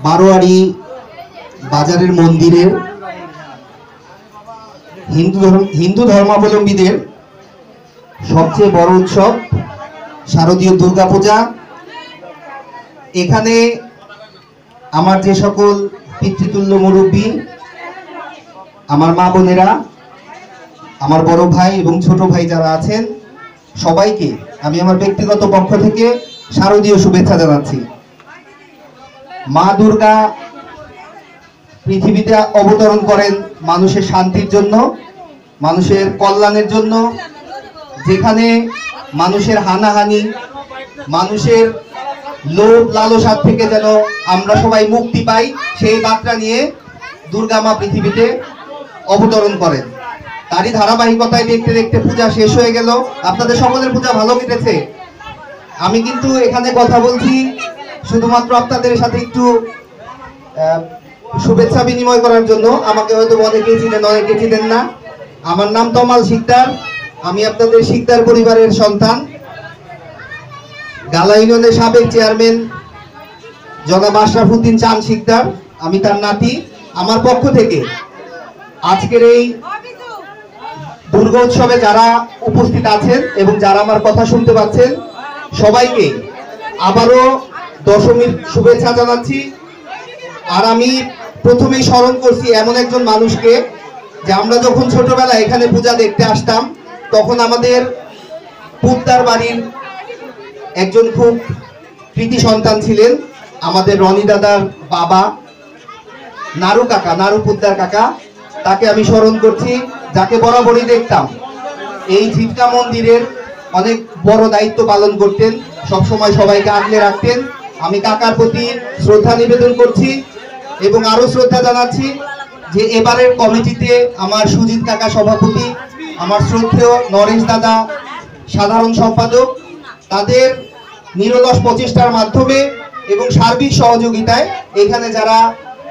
বারোয়ারি বাজারের মন্দিরের হিন্দু ধর্মাবলম্বীদের সবচেয়ে বড় উৎসব শারদীয় দুর্গাপূজা। এখানে আমার যে সকল পিতৃতুল্য মুরব্বী, আমার মা বোনেরা, আমার বড় ভাই এবং ছোট ভাই যারা আছেন, সবাইকে আমি আমার ব্যক্তিগত পক্ষ থেকে শারদীয় শুভেচ্ছা জানাচ্ছি। মা দুর্গা পৃথিবীতে অবতরণ করেন মানুষের শান্তির জন্য, মানুষের কল্যাণের জন্য। যেখানে মানুষের হানাহানি, মানুষের লোভ লালসার থেকে যেন আমরা সবাই মুক্তি পাই, সেই বার্তা নিয়ে দুর্গা মা পৃথিবীতে অবতরণ করেন। তারই ধারাবাহিকতায় দেখতে দেখতে পূজা শেষ হয়ে গেল। আপনাদের সকলের পূজা ভালো কেটেছে। আমি কিন্তু এখানে কথা বলছি শুধুমাত্র আপনাদের সাথে একটু শুভেচ্ছা বিনিময় করার জন্য। আমাকে হয়তো অনেকেই চিনেন, অনেকে চিনেন না। আমার নাম তমাল শিকদার। আমি আপনাদের শিকদার পরিবারের সন্তান। গালা ইউনিয়নের সাবেক চেয়ারম্যান জনাব আশরাফুদ্দিন চান শিকদার, আমি তার নাতি। আমার পক্ষ থেকে আজকের এই দুর্গা উৎসবে যারা উপস্থিত আছেন এবং যারা আমার কথা শুনতে পাচ্ছেন, সবাইকে আবারও দশমীর শুভেচ্ছা জানাচ্ছি। আর আমি প্রথমেই স্মরণ করছি এমন একজন মানুষকে, যে আমরা যখন ছোটবেলায় এখানে পূজা দেখতে আসতাম, তখন আমাদের পুত্তার বাড়ির একজন খুব কৃতি সন্তান ছিলেন আমাদের রনি দাদার বাবা, নারু কাকা, নারু পুত্তার কাকা। তাকে আমি স্মরণ করছি, যাকে বরাবরই দেখতাম এই ঝিটকা মন্দিরের অনেক বড় দায়িত্ব পালন করতেন, সবসময় সবাইকে আগলে রাখতেন। আমি কাকার প্রতি শ্রদ্ধা নিবেদন করছি এবং আরো শ্রদ্ধা জানাচ্ছি যে এবারের কমিটিতে আমার সুজিত কাকা সভাপতি, আমার শ্রদ্ধেয় নরেশ দাদা সাধারণ সম্পাদক, তাদের নিরলস প্রচেষ্টার মাধ্যমে এবং সার্বিক সহযোগিতায় এখানে যারা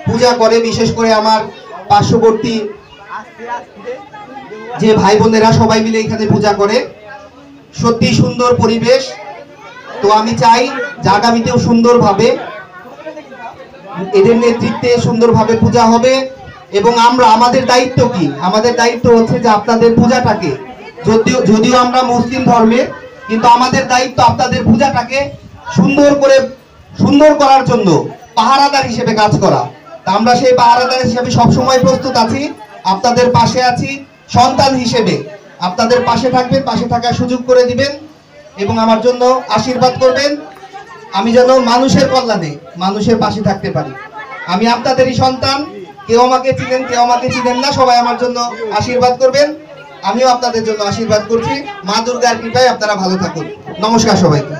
পূজা করে, বিশেষ করে আমার পার্শ্ববর্তী যে ভাই বোনেরা সবাই মিলে এখানে পূজা করে, সত্যি সুন্দর পরিবেশ। তো আমি চাই যে আগামীতেও সুন্দরভাবে এদের নেতৃত্বে সুন্দরভাবে পূজা হবে। এবং আমরা, আমাদের দায়িত্ব কি? আমাদের দায়িত্ব হচ্ছে যে আপনাদের পূজাটাকে, যদিও আমরা মুসলিম ধর্মের, কিন্তু আমাদের দায়িত্ব আপনাদের পূজাটাকে সুন্দর করার জন্য পাহারাদার হিসেবে কাজ করা। তা আমরা সেই পাহারাদার হিসেবে সবসময় প্রস্তুত আছি, আপনাদের পাশে আছি। সন্তান হিসেবে আপনাদের পাশে থাকবেন, পাশে থাকার সুযোগ করে দিবেন এবং আমার জন্য আশীর্বাদ করবেন। আমি যেন মানুষের কল্যাণে, মানুষের পাশে থাকতে পারি। আমি আপনাদেরই সন্তান। কেউ আমাকে চিনেন, কেউ আমাকে চিনেন না, সবাই আমার জন্য আশীর্বাদ করবেন। আমিও আপনাদের জন্য আশীর্বাদ করছি। মা দুর্গার কৃপায় আপনারা ভালো থাকুন। নমস্কার সবাইকে।